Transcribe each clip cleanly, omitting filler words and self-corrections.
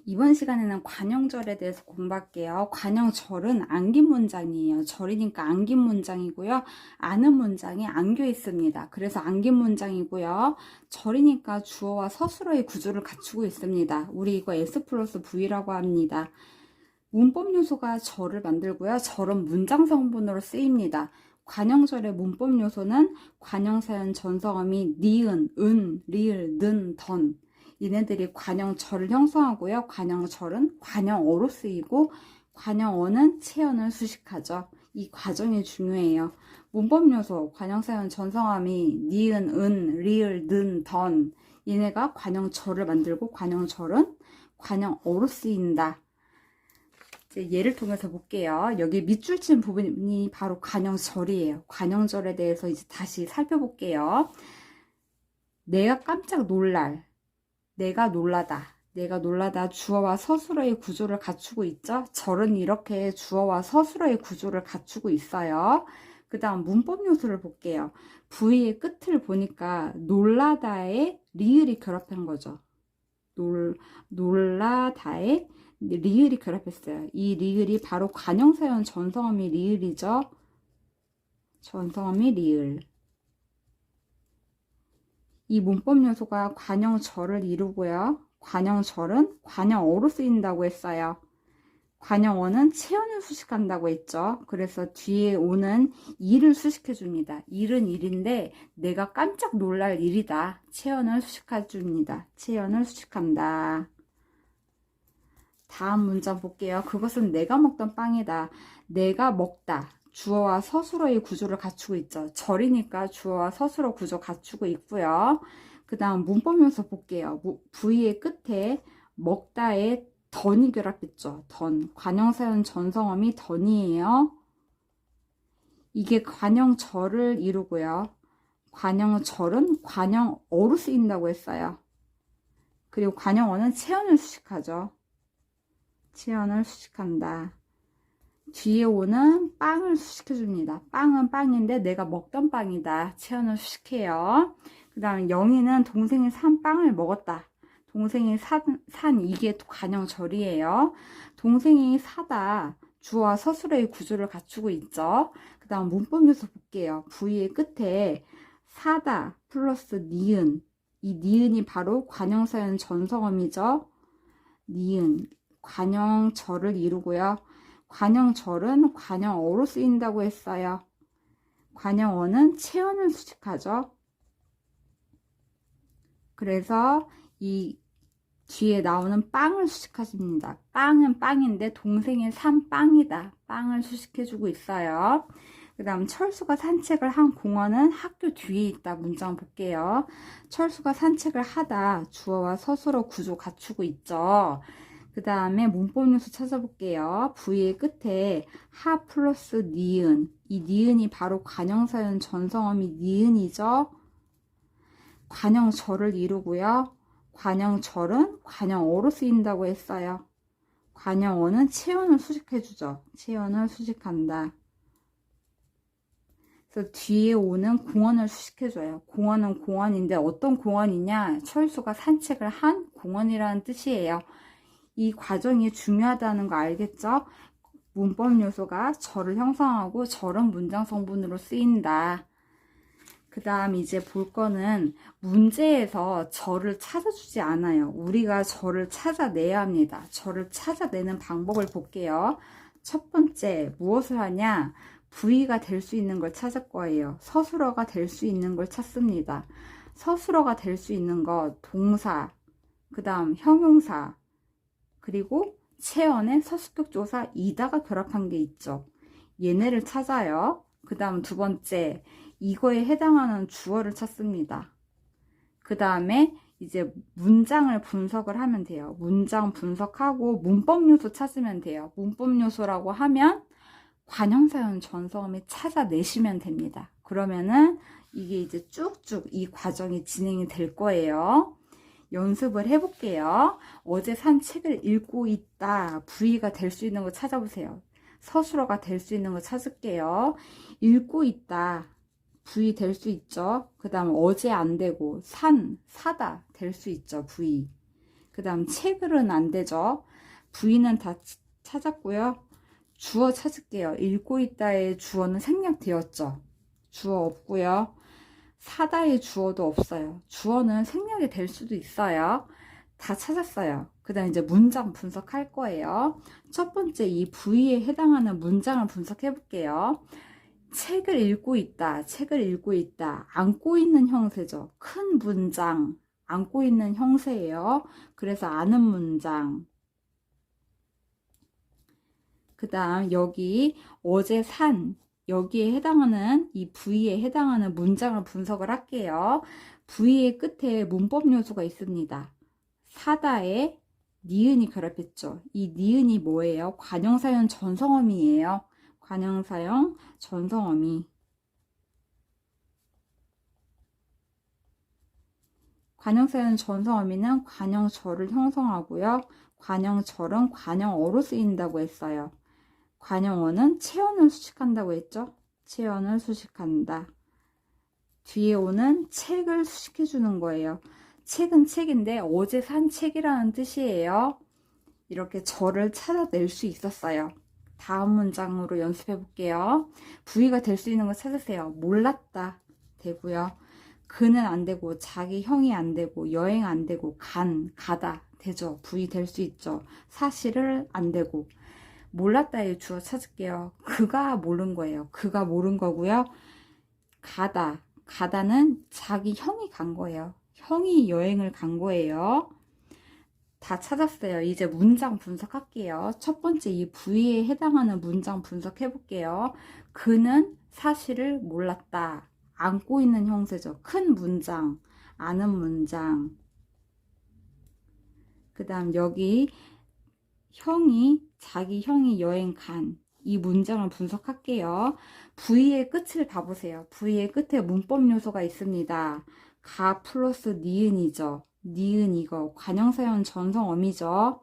이번 시간에는 관형절에 대해서 공부할게요. 관형절은 안긴 문장이에요. 절이니까 안긴 문장이고요. 아는 문장이 안겨 있습니다. 그래서 안긴 문장이고요. 절이니까 주어와 서술어의 구조를 갖추고 있습니다. 우리 이거 S 플러스 V라고 합니다. 문법 요소가 절을 만들고요. 절은 문장 성분으로 쓰입니다. 관형절의 문법 요소는 관형사연 전성어미 니은, 은, 리을, 는, 던 얘네들이 관형절을 형성하고요. 관형절은 관형어로 쓰이고 관형어는 체언을 수식하죠. 이 과정이 중요해요. 문법 요소, 관형사연 전성어미 니은, 은, 리을, 는, 던 얘네가 관형절을 만들고 관형절은 관형어로 쓰인다. 이제 예를 통해서 볼게요. 여기 밑줄 친 부분이 바로 관형절이에요. 관형절에 대해서 이제 다시 살펴볼게요. 내가 깜짝 놀랄, 내가 놀라다, 내가 놀라다 주어와 서술어의 구조를 갖추고 있죠. 절은 이렇게 주어와 서술어의 구조를 갖추고 있어요. 그 다음 문법 요소를 볼게요. V의 끝을 보니까 놀라다에 리을이 결합한 거죠. 놀라다에 리을이 결합했어요. 이 리을이 바로 관형사연 전성어미 리을이죠. 전성어미 리을. 이 문법 요소가 관형절을 이루고요. 관형절은 관형어로 쓰인다고 했어요. 관형어는 체언을 수식한다고 했죠. 그래서 뒤에 오는 일을 수식해 줍니다. 일은 일인데 내가 깜짝 놀랄 일이다. 체언을 수식해 줍니다. 체언을 수식한다. 다음 문장 볼게요. 그것은 내가 먹던 빵이다. 내가 먹다. 주어와 서술어의 구조를 갖추고 있죠. 절이니까 주어와 서술어 구조 갖추고 있고요. 그 다음 문법 요소 볼게요. V의 끝에 먹다에 던이 결합했죠. 던. 관형사연 전성어미 던이에요. 이게 관형절을 이루고요. 관형절은 관형어로 쓰인다고 했어요. 그리고 관형어는 체언을 수식하죠. 체언을 수식한다. 뒤에 오는 빵을 수식해줍니다. 빵은 빵인데 내가 먹던 빵이다. 체언을 수식해요. 그 다음에 영희는 동생이 산 빵을 먹었다. 동생이 산 이게 관형절이에요. 동생이 사다. 주어와 서술어의 구조를 갖추고 있죠. 그 다음 문법 요소 볼게요. V의 끝에 사다 플러스 니은. 이 니은이 바로 관형사연 전성어미죠. 니은. 관형절을 이루고요. 관형절은 관형어로 쓰인다고 했어요. 관형어는 체언을 수식하죠. 그래서 이 뒤에 나오는 빵을 수식하십니다. 빵은 빵인데 동생이 산 빵이다. 빵을 수식해주고 있어요. 그 다음 철수가 산책을 한 공원은 학교 뒤에 있다. 문장 볼게요. 철수가 산책을 하다. 주어와 서술어 구조 갖추고 있죠. 그 다음에 문법 요소 찾아볼게요. V의 끝에 하 플러스 니은. 이 니은이 바로 관형사연 전성어미 니은이죠. 관형절을 이루고요. 관형절은 관형어로 쓰인다고 했어요. 관형어는 체언을 수식해주죠. 체언을 수식한다. 그래서 뒤에 오는 공원을 수식해줘요. 공원은 공원인데 어떤 공원이냐? 철수가 산책을 한 공원이라는 뜻이에요. 이 과정이 중요하다는 거 알겠죠? 문법 요소가 절을 형성하고 절은 문장 성분으로 쓰인다. 그 다음 이제 볼 거는 문제에서 절을 찾아주지 않아요. 우리가 절을 찾아내야 합니다. 절을 찾아내는 방법을 볼게요. 첫 번째, 무엇을 하냐? V가 될 수 있는 걸 찾을 거예요. 서술어가 될 수 있는 걸 찾습니다. 서술어가 될 수 있는 것, 동사, 그 다음 형용사, 그리고 체언에 서술격 조사 이다가 결합한 게 있죠. 얘네를 찾아요. 그 다음 두 번째, 이거에 해당하는 주어를 찾습니다. 그 다음에 이제 문장을 분석을 하면 돼요. 문장 분석하고 문법 요소 찾으면 돼요. 문법 요소라고 하면 관형사연 전성어미 찾아내시면 됩니다. 그러면은 이게 이제 쭉쭉 이 과정이 진행이 될 거예요. 연습을 해볼게요. 어제 산 책을 읽고 있다. V가 될 수 있는 거 찾아보세요. 서술어가 될 수 있는 거 찾을게요. 읽고 있다. V 될 수 있죠. 그 다음 어제 안 되고 사다 될 수 있죠. V. 그 다음 책을은 안 되죠. 부위는 다 찾았고요. 주어 찾을게요. 읽고 있다의 주어는 생략되었죠. 주어 없고요. 사다의 주어도 없어요. 주어는 생략이 될 수도 있어요. 다 찾았어요. 그 다음 이제 문장 분석할 거예요. 첫 번째 이 부위에 해당하는 문장을 분석해 볼게요. 책을 읽고 있다. 책을 읽고 있다. 안고 있는 형태죠. 큰 문장. 안고 있는 형태예요. 그래서 아는 문장. 그 다음 여기 어제 산. 여기에 해당하는 이 부위에 해당하는 문장을 분석을 할게요. 부위의 끝에 문법 요소가 있습니다. 사다에 니은이 결합했죠. 이 니은이 뭐예요? 관형사용 전성어미예요. 관형사용 전성어미. 관형사용 전성어미는 관형절을 형성하고요. 관형절은 관형어로 쓰인다고 했어요. 관형어는 체언을 수식한다고 했죠. 체언을 수식한다. 뒤에 오는 책을 수식해 주는 거예요. 책은 책인데 어제 산 책이라는 뜻이에요. 이렇게 절을 찾아낼 수 있었어요. 다음 문장으로 연습해 볼게요. 부위가 될 수 있는 거 찾으세요. 몰랐다 되고요. 그는 안 되고 자기 형이 안 되고 여행 안 되고 가다 되죠. 부위 될 수 있죠. 사실을 안 되고 몰랐다의 주어 찾을게요. 그가 모른 거예요. 그가 모른 거고요. 가다는 자기 형이 간 거예요. 형이 여행을 간 거예요. 다 찾았어요. 이제 문장 분석할게요. 첫 번째 이 부위에 해당하는 문장 분석해 볼게요. 그는 사실을 몰랐다. 안고 있는 형태죠. 큰 문장, 아는 문장. 그 다음 여기 자기 형이 여행 간 이 문장을 분석할게요. 부위의 끝을 봐보세요. 부위의 끝에 문법 요소가 있습니다. 가 플러스 니은이죠. 니은 이거 관형사용 전성어미죠.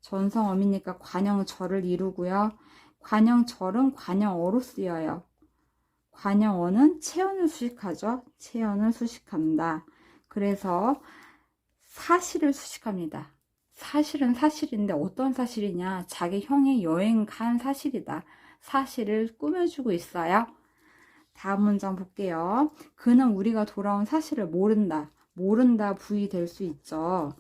전성어미니까 관형절을 이루고요. 관형절은 관형어로 쓰여요. 관형어는 체언을 수식하죠. 체언을 수식한다. 그래서 사실을 수식합니다. 사실은 사실인데 어떤 사실이냐? 자기 형이 여행 간 사실이다. 사실을 꾸며주고 있어요. 다음 문장 볼게요. 그는 우리가 돌아온 사실을 모른다. 모른다 부위 될 수 있죠.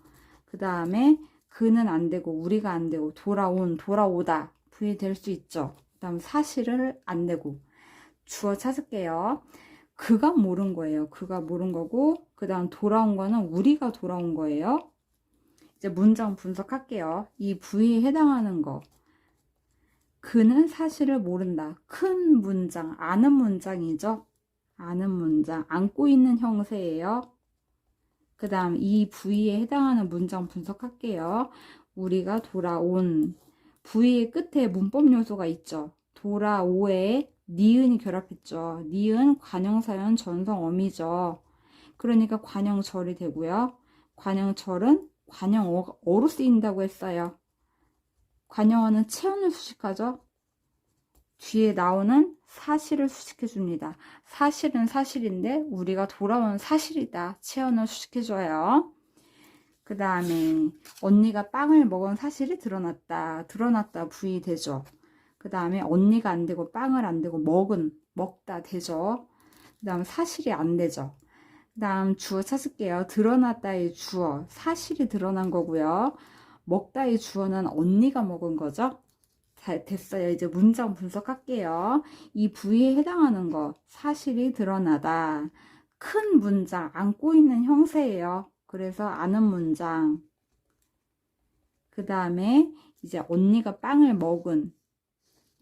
그 다음에 그는 안 되고 우리가 안 되고 돌아오다 부위 될 수 있죠. 그 다음 사실을 안 되고 주어 찾을게요. 그가 모른 거예요. 그가 모른 거고 그 다음 돌아온 거는 우리가 돌아온 거예요. 이제 문장 분석할게요. 이 부위에 해당하는 거. 그는 사실을 모른다. 큰 문장, 아는 문장이죠. 아는 문장, 안고 있는 형태예요. 그 다음 이 부위에 해당하는 문장 분석할게요. 우리가 돌아온 부위의 끝에 문법 요소가 있죠. 돌아오에 니은이 결합했죠. 니은 관형사용 전성어미죠. 그러니까 관형절이 되고요. 관형절은 관형어로 쓰인다고 했어요. 관형어는 체언을 수식하죠. 뒤에 나오는 사실을 수식해 줍니다. 사실은 사실인데 우리가 돌아온 사실이다. 체언을 수식해 줘요. 그 다음에 언니가 빵을 먹은 사실이 드러났다. 드러났다 부위 되죠. 그 다음에 언니가 안 되고 빵을 안 되고 먹다 되죠. 그 다음 사실이 안 되죠. 그 다음 주어 찾을게요. 드러났다의 주어 사실이 드러난 거고요. 먹다의 주어는 언니가 먹은 거죠. 됐어요. 이제 문장 분석할게요. 이 부위에 해당하는 거 사실이 드러나다. 큰 문장 안고 있는 형태예요. 그래서 아는 문장. 그 다음에 이제 언니가 빵을 먹은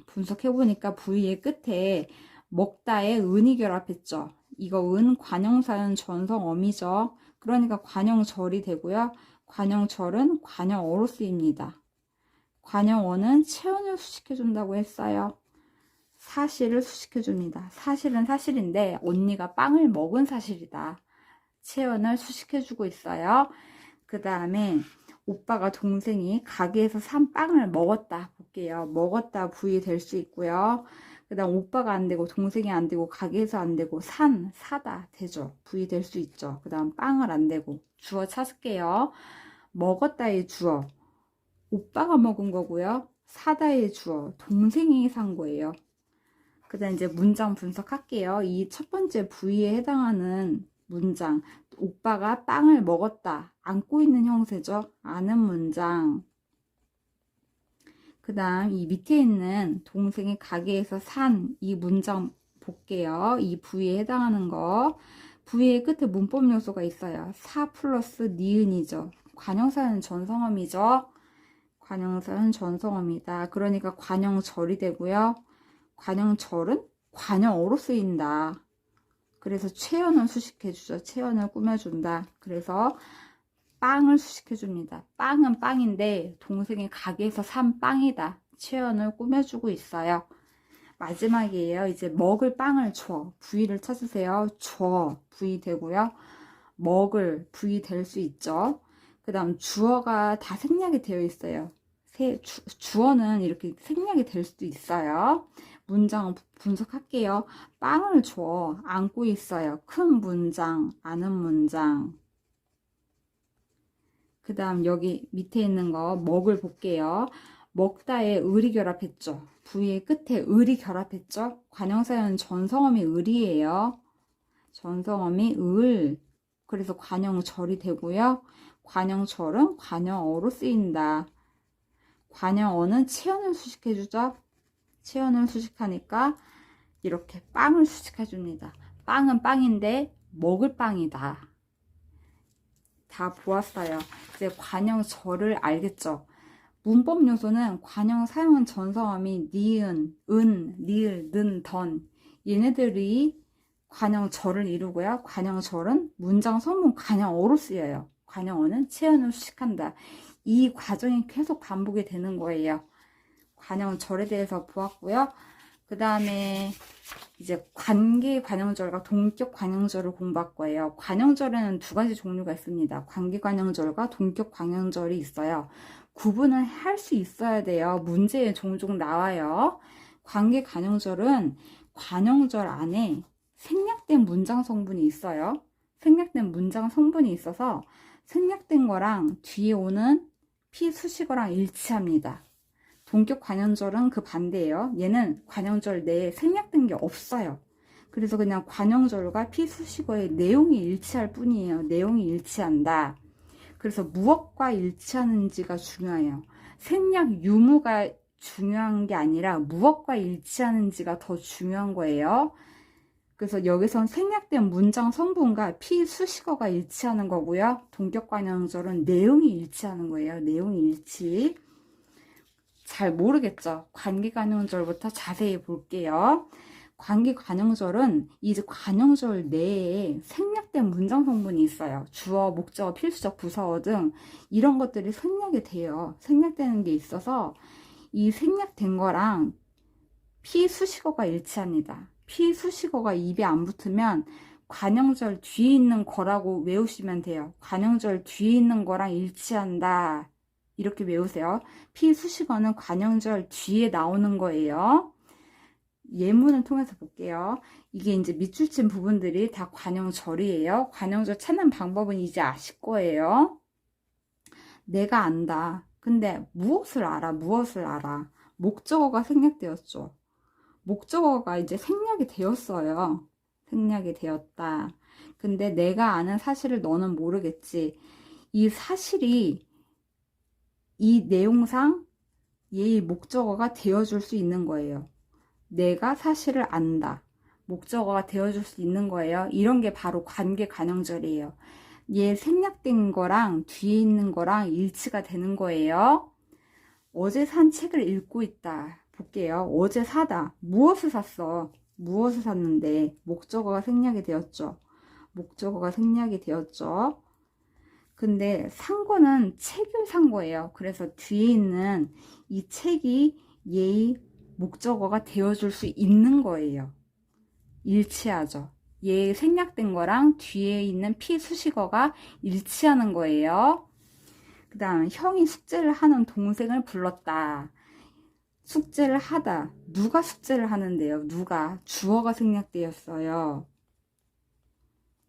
분석해보니까 부위의 끝에 먹다에 은이 결합했죠. 이거 은 관형사용 전성어미죠. 그러니까 관형절이 되고요. 관형절은 관형어로 쓰입니다. 관형어는 체언을 수식해준다고 했어요. 사실을 수식해줍니다. 사실은 사실인데 언니가 빵을 먹은 사실이다. 체언을 수식해주고 있어요. 그 다음에 오빠가 동생이 가게에서 산 빵을 먹었다 볼게요. 먹었다 부위 될 수 있고요. 그 다음 오빠가 안 되고 동생이 안 되고 가게에서 안 되고 사다 되죠. 부위 될 수 있죠. 그 다음 빵을 안 되고 주어 찾을게요. 먹었다의 주어, 오빠가 먹은 거고요. 사다의 주어, 동생이 산 거예요. 그 다음 이제 문장 분석할게요. 이 첫 번째 부위에 해당하는 문장, 오빠가 빵을 먹었다. 안고 있는 형태죠. 아는 문장. 그 다음 이 밑에 있는 동생이 가게에서 산 이 문장 볼게요. 이 부위에 해당하는 거. 부위의 끝에 문법 요소가 있어요. 사 플러스 니은이죠. 관형사는 전성어미죠. 관형사는 전성어입니다. 그러니까 관형절이 되고요. 관형절은 관형어로 쓰인다. 그래서 체연을 수식해주죠. 체연을 꾸며준다. 그래서 빵을 수식해줍니다. 빵은 빵인데 동생이 가게에서 산 빵이다. 체연을 꾸며주고 있어요. 마지막이에요. 이제 먹을 빵을 줘. 부위를 찾으세요. 줘. 부위 되고요. 먹을 부위 될 수 있죠. 그 다음 주어가 다 생략이 되어 있어요. 주어는 이렇게 생략이 될 수도 있어요. 문장 분석할게요. 빵을 줘. 안고 있어요. 큰 문장, 아는 문장. 그 다음 여기 밑에 있는 거 먹을 볼게요. 먹다에 을이 결합했죠. 부위의 끝에 을이 결합했죠. 관형사는 전성어미 을이에요. 전성어미 을. 그래서 관형절이 되고요. 관형절은 관형어로 쓰인다. 관형어는 체연을 수식해주죠. 체연을 수식하니까 이렇게 빵을 수식해줍니다. 빵은 빵인데 먹을 빵이다. 다 보았어요. 이제 관형절을 알겠죠. 문법 요소는 관형 사용은 전성어미 니은, 은, 니을, 는, 던 얘네들이 관형절을 이루고요. 관형절은 문장 성분 관형어로 쓰여요. 관형어는 체연을 수식한다. 이 과정이 계속 반복이 되는 거예요. 관형절에 대해서 보았고요. 그 다음에 이제 관계 관형절과 동격 관형절을 공부할 거예요. 관형절에는 두 가지 종류가 있습니다. 관계 관형절과 동격 관형절이 있어요. 구분을 할 수 있어야 돼요. 문제에 종종 나와요. 관계 관형절은 관형절 안에 생략된 문장 성분이 있어요. 생략된 문장 성분이 있어서 생략된 거랑 뒤에 오는 피수식어랑 일치합니다. 동격 관형절은 그 반대예요. 얘는 관형절 내에 생략된 게 없어요. 그래서 그냥 관형절과 피수식어의 내용이 일치할 뿐이에요. 내용이 일치한다. 그래서 무엇과 일치하는지가 중요해요. 생략 유무가 중요한 게 아니라 무엇과 일치하는지가 더 중요한 거예요. 그래서 여기선 생략된 문장 성분과 피수식어가 일치하는 거고요. 동격 관형절은 내용이 일치하는 거예요. 내용이 일치. 잘 모르겠죠? 관계 관형절부터 자세히 볼게요. 관계 관형절은 이 관형절 내에 생략된 문장 성분이 있어요. 주어, 목적어, 필수적, 부사어 등 이런 것들이 생략이 돼요. 생략되는 게 있어서 이 생략된 거랑 피수식어가 일치합니다. 피수식어가 입에 안 붙으면 관형절 뒤에 있는 거라고 외우시면 돼요. 관형절 뒤에 있는 거랑 일치한다. 이렇게 외우세요. 피수식어는 관형절 뒤에 나오는 거예요. 예문을 통해서 볼게요. 이게 이제 밑줄 친 부분들이 다 관형절이에요. 관형절 찾는 방법은 이제 아실 거예요. 내가 안다. 근데 무엇을 알아? 무엇을 알아? 목적어가 생략되었죠. 목적어가 이제 생략이 되었어요. 생략이 되었다. 근데 내가 아는 사실을 너는 모르겠지. 이 사실이 이 내용상 얘의 목적어가 되어줄 수 있는 거예요. 내가 사실을 안다. 목적어가 되어줄 수 있는 거예요. 이런 게 바로 관계 관형절이에요. 얘 생략된 거랑 뒤에 있는 거랑 일치가 되는 거예요. 어제 산 책을 읽고 있다. 볼게요. 어제 사다. 무엇을 샀어? 무엇을 샀는데 목적어가 생략이 되었죠. 목적어가 생략이 되었죠. 근데 산 거는 책을 산 거예요. 그래서 뒤에 있는 이 책이 얘의 목적어가 되어줄 수 있는 거예요. 일치하죠. 얘 생략된 거랑 뒤에 있는 피수식어가 일치하는 거예요. 그 다음 형이 숙제를 하는 동생을 불렀다. 숙제를 하다. 누가 숙제를 하는데요? 누가? 주어가 생략되었어요.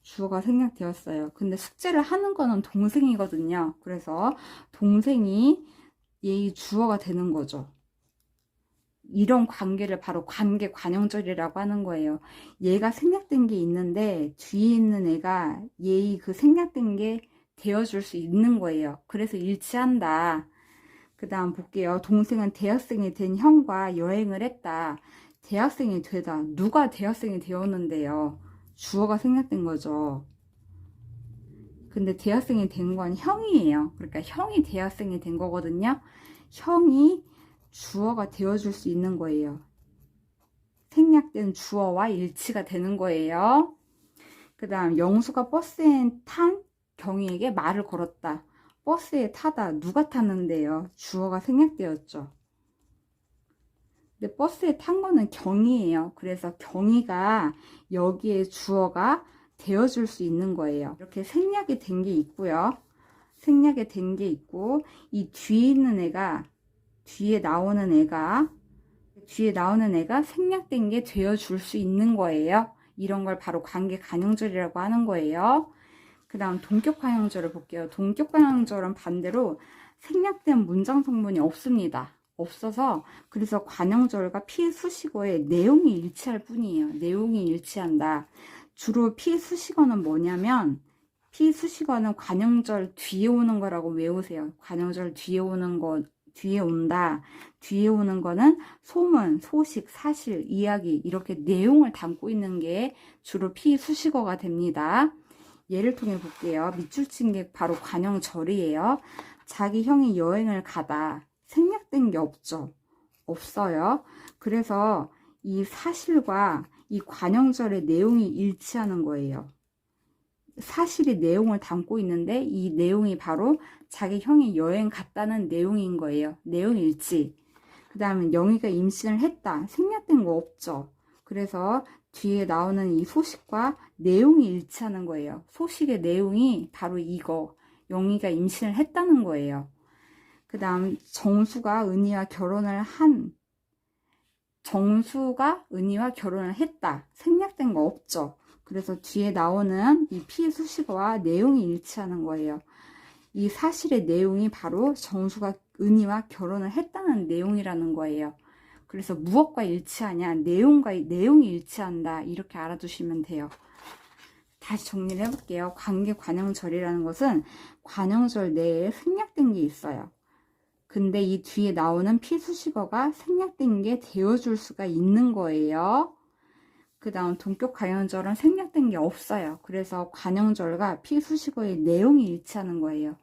주어가 생략되었어요. 근데 숙제를 하는 거는 동생이거든요. 그래서 동생이 얘의 주어가 되는 거죠. 이런 관계를 바로 관계 관형절이라고 하는 거예요. 얘가 생략된 게 있는데 뒤에 있는 애가 얘의 그 생략된 게 되어줄 수 있는 거예요. 그래서 일치한다. 그 다음 볼게요. 동생은 대학생이 된 형과 여행을 했다. 대학생이 되다. 누가 대학생이 되었는데요? 주어가 생략된 거죠. 근데 대학생이 된 건 형이에요. 그러니까 형이 대학생이 된 거거든요. 형이 주어가 되어줄 수 있는 거예요. 생략된 주어와 일치가 되는 거예요. 그 다음 영수가 버스에 탄 경희에게 말을 걸었다. 버스에 타다. 누가 탔는데요? 주어가 생략되었죠. 근데 버스에 탄 거는 경희예요. 그래서 경희가 여기에 주어가 되어줄 수 있는 거예요. 이렇게 생략이 된 게 있고요. 생략이 된 게 있고, 이 뒤에 있는 애가, 뒤에 나오는 애가 생략된 게 되어줄 수 있는 거예요. 이런 걸 바로 관계 관형절이라고 하는 거예요. 그 다음 동격 관형절을 볼게요. 동격 관형절은 반대로 생략된 문장 성분이 없습니다. 없어서 그래서 관형절과 피수식어의 내용이 일치할 뿐이에요. 내용이 일치한다. 주로 피수식어는 뭐냐면 피수식어는 관형절 뒤에 오는 거라고 외우세요. 관형절 뒤에 오는 거 뒤에 온다. 뒤에 오는 거는 소문, 소식, 사실, 이야기 이렇게 내용을 담고 있는 게 주로 피수식어가 됩니다. 예를 통해 볼게요. 밑줄 친 게 바로 관형절이에요. 자기 형이 여행을 가다. 생략된 게 없죠. 없어요. 그래서 이 사실과 이 관형절의 내용이 일치하는 거예요. 사실이 내용을 담고 있는데 이 내용이 바로 자기 형이 여행 갔다는 내용인 거예요. 내용 일치. 그 다음에 영희가 임신을 했다. 생략된 거 없죠. 그래서 뒤에 나오는 이 소식과 내용이 일치하는 거예요. 소식의 내용이 바로 이거. 영희가 임신을 했다는 거예요. 그 다음 정수가 은희와 결혼을 했다. 생략된 거 없죠. 그래서 뒤에 나오는 이 피수식어와 내용이 일치하는 거예요. 이 사실의 내용이 바로 정수가 은희와 결혼을 했다는 내용이라는 거예요. 그래서 무엇과 일치하냐? 내용이 일치한다. 이렇게 알아두시면 돼요. 다시 정리를 해볼게요. 관계 관형절이라는 것은 관형절 내에 생략된 게 있어요. 근데 이 뒤에 나오는 피수식어가 생략된 게 되어줄 수가 있는 거예요. 그 다음 동격 관형절은 생략된 게 없어요. 그래서 관형절과 피수식어의 내용이 일치하는 거예요.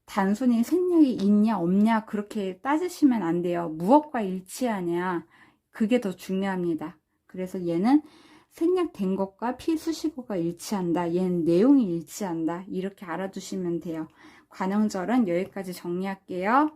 단순히 생략이 있냐 없냐 그렇게 따지시면 안 돼요. 무엇과 일치하냐 그게 더 중요합니다. 그래서 얘는 생략된 것과 피수식어가 일치한다. 얘는 내용이 일치한다. 이렇게 알아두시면 돼요. 관형절은 여기까지 정리할게요.